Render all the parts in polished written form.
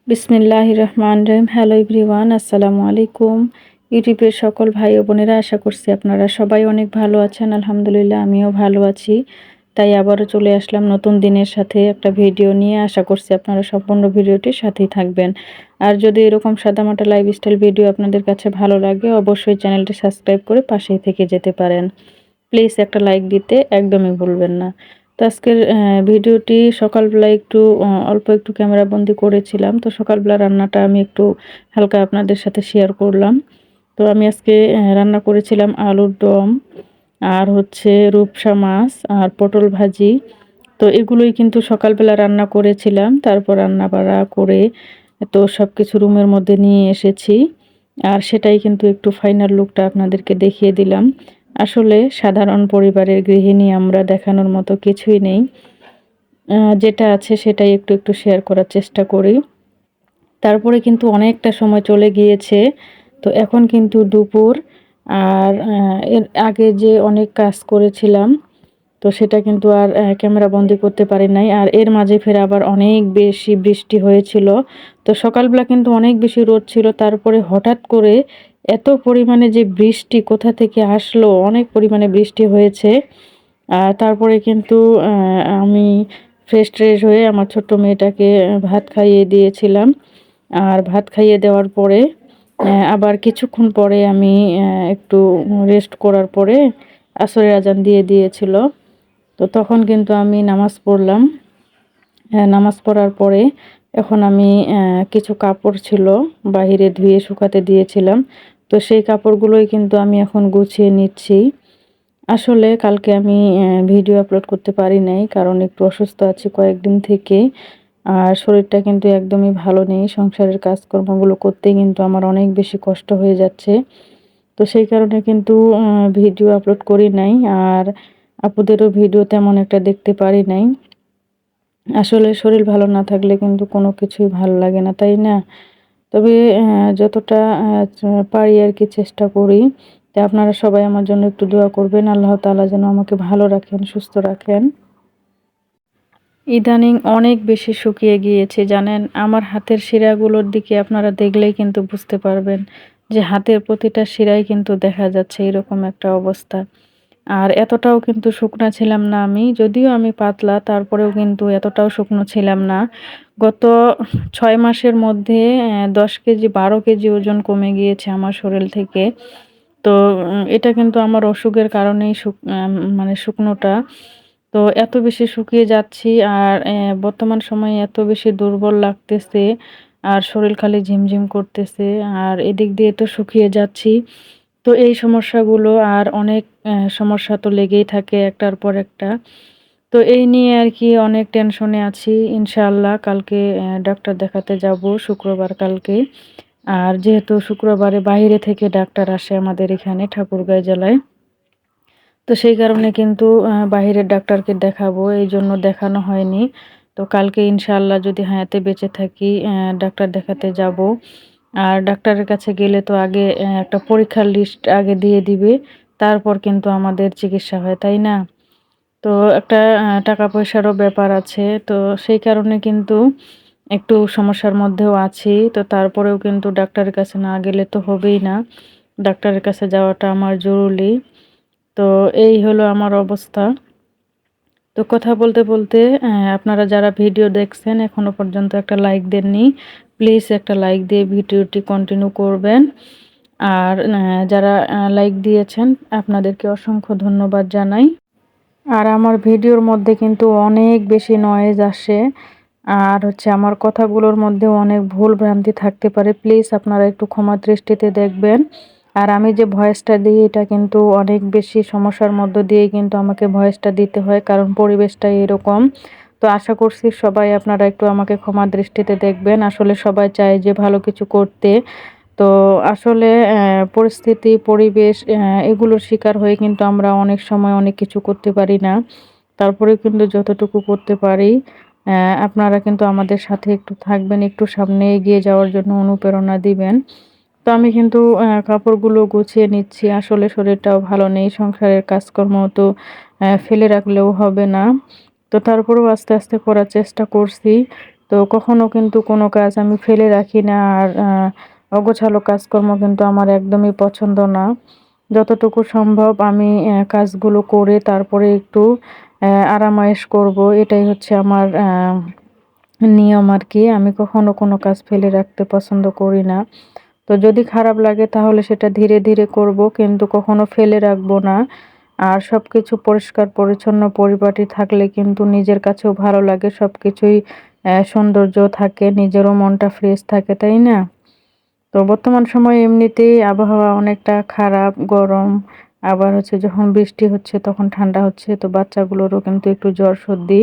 বিসমিল্লাহির রহমানির রহিম। Hello everyone, আসসালামু আলাইকুম। ইউটিউবের সকল ভাই ও বোনেরা, আশা করছি আপনারা সবাই অনেক ভালো আছেন। আলহামদুলিল্লাহ, আমিও ভালো আছি। তাই আবারও চলে আসলাম নতুন দিনের সাথে একটা ভিডিও নিয়ে। আশা করছি আপনারা সম্পূর্ণ ভিডিওটির সাথেই থাকবেন। আর যদি এরকম সাদামাটা লাইফস্টাইল ভিডিও আপনাদের কাছে ভালো লাগে, অবশ্যই চ্যানেলটি সাবস্ক্রাইব করে পাশেই থেকে যেতে পারেন। প্লিজ একটা লাইক দিতে একদমই ভুলবেন না। তো আজকের ভিডিওটি সকালবেলা একটু অল্প একটু ক্যামেরাবন্দি করেছিলাম। তো সকালবেলা রান্নাটা আমি একটু হালকা আপনাদের সাথে শেয়ার করলাম। তো আমি আজকে রান্না করেছিলাম আলুর দম, আর হচ্ছে রূপসা মাছ, আর পটল ভাজি। তো এগুলোই কিন্তু সকালবেলা রান্না করেছিলাম। তারপর রান্না বাড়া করে তো সব কিছু রুমের মধ্যে নিয়ে এসেছি। আর সেটাই কিন্তু একটু ফাইনাল লুকটা আপনাদেরকে দেখিয়ে দিলাম। আসলে সাধারণ পরিবারের গৃহিণী আমরা, দেখানোর মতো কিছুই নেই। যেটা আছে সেটাই একটু একটু শেয়ার করার চেষ্টা করি। তারপরে কিন্তু অনেকটা সময় চলে গিয়েছে। তো এখন কিন্তু দুপুর। আর এর আগে যে অনেক কাজ করেছিলাম, তো সেটা কিন্তু আর ক্যামেরা বন্দি করতে পারি নাই। আর এর মাঝে ফের আবার অনেক বেশি বৃষ্টি হয়েছিল। তো সকালবেলা কিন্তু অনেক বেশি রোদ ছিল, তারপরে হঠাৎ করে এত পরিমাণে যে বৃষ্টি কোথা থেকে আসলো, অনেক পরিমাণে বৃষ্টি হয়েছে। আর তারপরে কিন্তু আমি ফ্রেশ ট্রেশ হয়ে আমার ছোট্ট মেয়েটাকে ভাত খাইয়ে দিয়েছিলাম। আর ভাত খাইয়ে দেওয়ার পরে আবার কিছুক্ষণ পরে আমি একটু রেস্ট করার পরে আসরের আজান দিয়ে দিয়েছিল। তো তখন কিন্তু আমি নামাজ পড়লাম। নামাজ পড়ার পরে এখন আমি কিছু কাপড় ছিল বাহিরে ধুয়ে শুকাতে দিয়েছিলাম। তো সেই কাপড়গুলোই কিন্তু আমি এখন গুছিয়ে নিচ্ছি। আসলে কালকে আমি ভিডিও আপলোড করতে পারি নাই, কারণ একটু অসুস্থ আছি কয়েকদিন থেকে। আর শরীরটা কিন্তু একদমই ভালো নেই। সংসারের কাজকর্মগুলো করতেই কিন্তু আমার অনেক বেশি কষ্ট হয়ে যাচ্ছে। তো সেই কারণে কিন্তু ভিডিও আপলোড করি নাই। আর আপুদেরও ভিডিও তেমন একটা দেখতে পারি নাই। আসলে শরীর ভালো না থাকলে কিন্তু কোনো কিছুই ভালো লাগে না, তাই না? তবে যতটা পারি আর কি চেষ্টা করি। তো আপনারা সবাই আমার জন্য একটু দোয়া করবেন। আল্লাহ তাআলা যেন আমাকে ভালো রাখেন, সুস্থ রাখেন। ইদানিং অনেক বেশি শুকিয়ে গিয়েছে জানেন। আমার হাতের শিরাগুলোর দিকে আপনারা দেখলেই কিন্তু বুঝতে পারবেন যে হাতের প্রতিটা শিরাই কিন্তু দেখা যাচ্ছে এরকম একটা অবস্থা। আর এতটাও কিন্তু শুকনা ছিলাম না আমি। যদিও আমি পাতলা, তারপরেও কিন্তু এতটাও শুকনো ছিলাম না। গত ৬ মাসের মধ্যে ১০ কেজি ১২ কেজি ওজন কমে গিয়েছে আমার শরীর থেকে। তো এটা কিন্তু আমার অসুখের কারণেই মানে শুকনোটা। তো এত বেশি শুকিয়ে যাচ্ছি। আর বর্তমান সময়ে এত বেশি দুর্বল লাগতেছে। আর শরীর খালি ঝিমঝিম করতেছে। আর এদিক দিয়ে তো শুকিয়ে যাচ্ছি। তো এই সমস্যাগুলো আর অনেক সমস্যা তো লেগেই থাকে একটার পর একটা। তো এই নিয়ে আর কি অনেক টেনশনে আছি। ইনশাআল্লাহ কালকে ডাক্তার দেখাতে যাব, শুক্রবার কালকে। আর যেহেতু শুক্রবারে বাইরে থেকে ডাক্তার আসে আমাদের এখানে ঠাকুরগাঁও জেলায়। তো সেই কারণে কিন্তু বাহিরের ডাক্তারকে দেখাবো, এইজন্য দেখানো হয়নি। তো কালকে ইনশাআল্লাহ যদি হায়াতে বেঁচে থাকি ডাক্তার দেখাতে যাব। আর ডাক্তারের কাছে গেলে তো আগে একটা পরীক্ষার লিস্ট আগে দিয়ে দিবে। তারপর কিন্তু আমাদের চিকিৎসা হয়, তাই না? তো একটা টাকা পয়সারও ব্যাপার আছে। তো সেই কারণে কিন্তু একটু সমস্যার মধ্যেও আছি। তো তারপরেও কিন্তু ডাক্তারের কাছে না গেলে তো হবেই না। ডাক্তারের কাছে যাওয়াটা আমার জরুরি। তো এই হলো আমার অবস্থা। তো কথা বলতে বলতে আপনারা যারা ভিডিও দেখছেন এখনো পর্যন্ত একটা লাইক দেননি, প্লিজ একটা লাইক দিয়ে ভিডিওটি কন্টিনিউ করবেন। আর যারা লাইক দিয়েছেন আপনাদেরকে অসংখ্য ধন্যবাদ জানাই। আর আমার ভিডিওর মধ্যে কিন্তু অনেক বেশি নয়েজ আসে। আর হচ্ছে আমার কথাগুলোর মধ্যেও অনেক ভুল ভ্রান্তি থাকতে পারে। প্লিজ আপনারা একটু ক্ষমা দৃষ্টিতে দেখবেন। আর আমি যে ভয়েসটা দিই এটা কিন্তু অনেক বেশি সমস্যার মধ্য দিয়েই কিন্তু আমাকে ভয়েসটা দিতে হয়, কারণ পরিবেশটাই এরকম। তো আশা করছি সবাই আপনারা একটু আমাকে ক্ষমা দৃষ্টিতে দেখবেন। আসলে সবাই চায় যে ভালো কিছু করতে। তো আসলে পরিস্থিতি, পরিবেশ এগুলোর শিকার হয়ে কিন্তু আমরা অনেক সময় অনেক কিছু করতে পারি না। তারপরেও কিন্তু যতটুকু করতে পারি আপনারা কিন্তু আমাদের সাথে একটু থাকবেন, একটু সামনে এগিয়ে যাওয়ার জন্য অনুপ্রেরণা দিবেন। তো আমি কিন্তু কাপড়গুলো গুছিয়ে নিচ্ছি। আসলে শরীরটাও ভালো নেই। সংসারের কাজকর্ম তো ফেলে রাখলেও হবে না। তো তারপরেও আস্তে আস্তে করার চেষ্টা করছি। তো কখনো কিন্তু কোনো কাজ আমি ফেলে রাখি না। আর অগোছালো কাজকর্ম কিন্তু আমার একদমই পছন্দ না। যতটুকু সম্ভব আমি কাজগুলো করে তারপরে একটু আরাম-আয়েশ করব। এটাই হচ্ছে আমার নিয়ম আরকি। আমি কখনো কোনো কাজ ফেলে রাখতে পছন্দ করি না। তো যদি খারাপ লাগে তাহলে সেটা ধীরে, ধীরে করব, কিন্তু কখনো ফেলে রাখবো না। আর সবকিছু পরিষ্কার পরিচ্ছন্ন পরিপাটি থাকলে কিন্তু নিজের কাছেও ভালো লাগে। সবকিছুই সৌন্দর্য থাকে, নিজেরও মনটা ফ্রেশ থাকে, তাই না? তো বর্তমান সময়ে এমনিতেই আবহাওয়া অনেকটা খারাপ, গরম। আবার হচ্ছে যখন বৃষ্টি হচ্ছে তখন ঠান্ডা হচ্ছে। তো বাচ্চাগুলোরও কিন্তু একটু জ্বর সর্দি।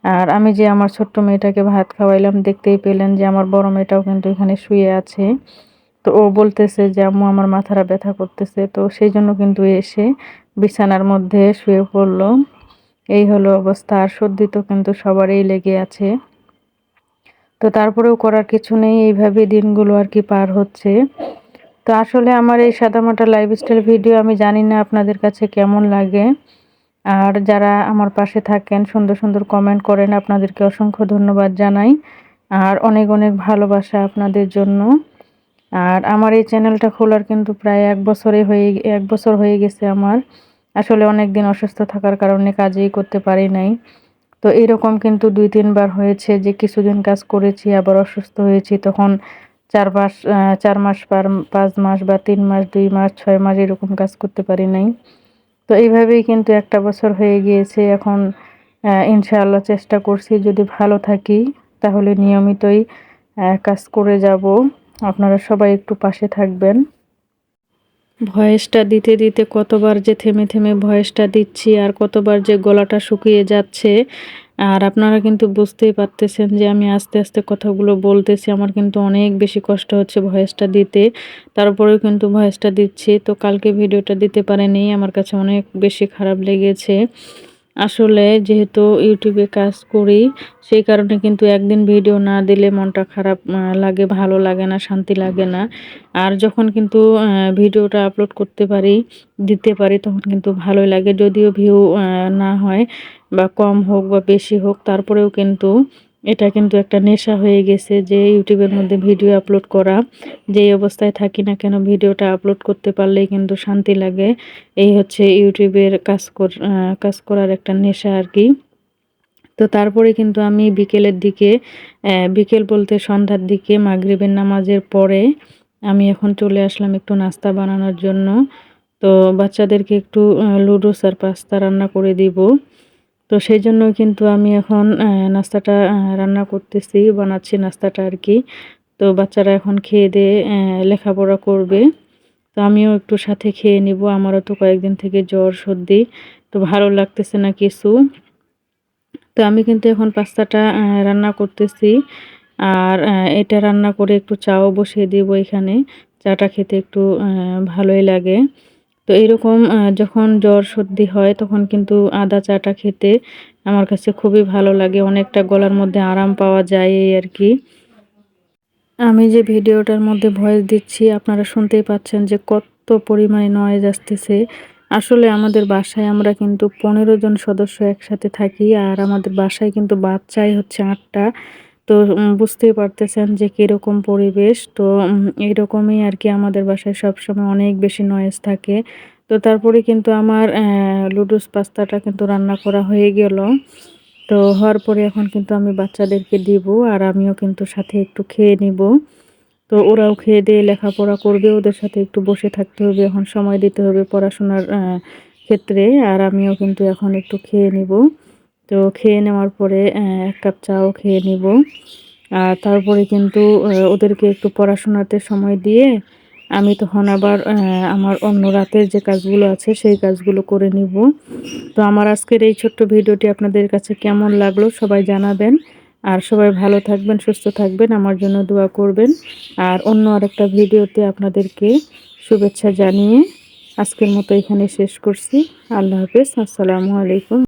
আর আমি যে আমার ছোট্ট মেয়েটাকে ভাত খাওয়াইলাম, দেখতেই পেলেন যে আমার বড় মেয়েটাও কিন্তু এখানে শুয়ে আছে। তো ও বলতেছে যে, "আম্মু আমার মাথাটা ব্যথা করতেছে।" তো সেইজন্য কিন্তু এসে বিছানার মধ্যে শুয়ে পড়ল। এই হলো অবস্থা। আর সর্দি তো কিন্তু সবারই লেগে আছে। তো তারপরেও করার কিছু নেই। এইভাবে দিনগুলো আরকি পার হচ্ছে। তো আসলে আমার এই সাদামাটা লাইফস্টাইল ভিডিও আমি জানি না আপনাদের কাছে কেমন লাগে। আর যারা আমার পাশে থাকেন, সুন্দর, সুন্দর কমেন্ট করেন, আপনাদেরকে অসংখ্য ধন্যবাদ জানাই। আর অনেক, অনেক ভালোবাসা আপনাদের জন্য। আর আমার এই চ্যানেলটা খোলার কিন্তু প্রায় ১ বছর হয়ে গেছে আমার। আসলে অনেকদিন অসুস্থ থাকার কারণে কাজই করতে পারি নাই। তো এরকম কিন্তু ২-৩ বার হয়েছে যে কিছুদিন কাজ করেছি, আবার অসুস্থ হয়েছি। তখন ৪ মাস ৫ মাস বা ৩ মাস, ২ মাস, ৬ মাস এরকম কাজ করতে পারি নাই। তো এইভাবেই কিন্তু ১ টা বছর হয়ে গিয়েছে। এখন ইনশাআল্লাহ চেষ্টা করছি যদি ভালো থাকি তাহলে নিয়মিতই কাজ করে যাব। আপনারা সবাই একটু পাশে থাকবেন। ভয়েসটা দিতে, দিতে কতবার যে থেমে, থেমে ভয়েসটা দিচ্ছি আর কতবার যে গলাটা শুকিয়ে যাচ্ছে। আর আপনারা কিন্তু বুঝতেই পারতেছেন যে আমি আস্তে, আস্তে কথাগুলো বলতেছি। আমার কিন্তু অনেক বেশি কষ্ট হচ্ছে ভয়েসটা দিতে। তারপরেও কিন্তু ভয়েসটা দিচ্ছি। তো কালকে ভিডিওটা দিতে পারিনি। আমার কাছে অনেক বেশি খারাপ লেগেছে। আসলে যেহেতু ইউটিউবে কাজ করি, সেই কারণে কিন্তু একদিন ভিডিও না দিলে মনটা খারাপ লাগে, ভালো লাগে না, শান্তি লাগে না। আর যখন কিন্তু ভিডিওটা আপলোড করতে পারি, দিতে পারি তখন কিন্তু ভালোই লাগে। যদিও ভিউ না হয় বা কম হোক বা বেশি হোক, তারপরেও কিন্তু এটা কিন্তু একটা নেশা হয়ে গেছে যে ইউটিউবের মধ্যে ভিডিও আপলোড করা। যেই অবস্থায় থাকি না কেন ভিডিওটা আপলোড করতে পারলেই কিন্তু শান্তি লাগে। এই হচ্ছে ইউটিউবের কাজ করার একটা নেশা আরকি। তো তারপরে কিন্তু আমি বিকেলের দিকে বিকেল বলতে সন্ধ্যার দিকে মাগরিবের নামাজের পরে আমি এখন চলে আসলাম একটু নাস্তা বানানোর জন্য। তো বাচ্চাদেরকে একটু লুডুস আর পাস্তা রান্না করে দিব। তো সেইজন্য কিন্তু আমি এখন নাস্তাটা রান্না করতেছি, বানাচ্ছি নাস্তাটা আরকি। তো বাচ্চারা এখন খেয়ে-দেয়ে লেখাপড়া করবে। তো আমিও একটু সাথে খেয়ে নিব। আমারও তো কয়েকদিন থেকে জ্বর, সর্দি। তো ভালো লাগতেছে না কিছু। তো আমি কিন্তু এখন পাস্তাটা রান্না করতেছি। আর এটা রান্না করে একটু চাও বসিয়ে দিব এখানে। চাটা খেতে একটু ভালোই লাগে। তো এরকম যখন জ্বর, সর্দি হয় তখন কিন্তু আদা চাটা খেতে আমার কাছে খুবই ভালো লাগে। অনেকটা গলার মধ্যে আরাম পাওয়া যায় এই আরকি। আমি যে ভিডিওটার মধ্যে ভয়েস দিচ্ছি আপনারা শুনতেই পাচ্ছেন যে কত পরিমাণে নয়েজ আসতেছে। আসলে আমাদের বাসায় আমরা কিন্তু ১৫ জন সদস্য একসাথে থাকি। আর আমাদের বাসায় কিন্তু বাচ্চাই হচ্ছে ৮ টা। তো বুঝতেই পারতেছেন যে কিরকম পরিবেশ। তো এরকমই আরকি আমাদের বাসায় সবসময় অনেক বেশি নয়েজ থাকে। তো তারপরে কিন্তু আমার লুডুস পাস্তাটা কিন্তু রান্না করা হয়ে গেল। তো হওয়ার পরে এখন কিন্তু আমি বাচ্চাদেরকে দিব আর আমিও কিন্তু সাথে একটু খেয়ে নিব। তো ওরাও খেয়ে-দেয়ে লেখাপড়া করবে। ওদের সাথে একটু বসে থাকতে হবে। এখন সময় দিতে হবে পড়াশোনার ক্ষেত্রে। আর আমিও কিন্তু এখন একটু খেয়ে নিব। তো খেয়ে নেওয়ার পরে ১ কাপ চাও খেয়ে নিব। আর তারপরে কিন্তু ওদেরকে একটু পড়াশোনাতে সময় দিয়ে আমি তখন আবার আমার অন্য রাতের যে কাজগুলো আছে সেই কাজগুলো করে নিব। তো আমার আজকের এই ছোট্ট ভিডিওটি আপনাদের কাছে কেমন লাগলো সবাই জানাবেন। আর সবাই ভালো থাকবেন, সুস্থ থাকবেন, আমার জন্য দোয়া করবেন। আর অন্য আরেকটা ভিডিওতে আপনাদেরকে শুভেচ্ছা জানিয়ে আজকের মতো এখানে শেষ করছি। আল্লাহ হাফেজ। আসসালামু আলাইকুম।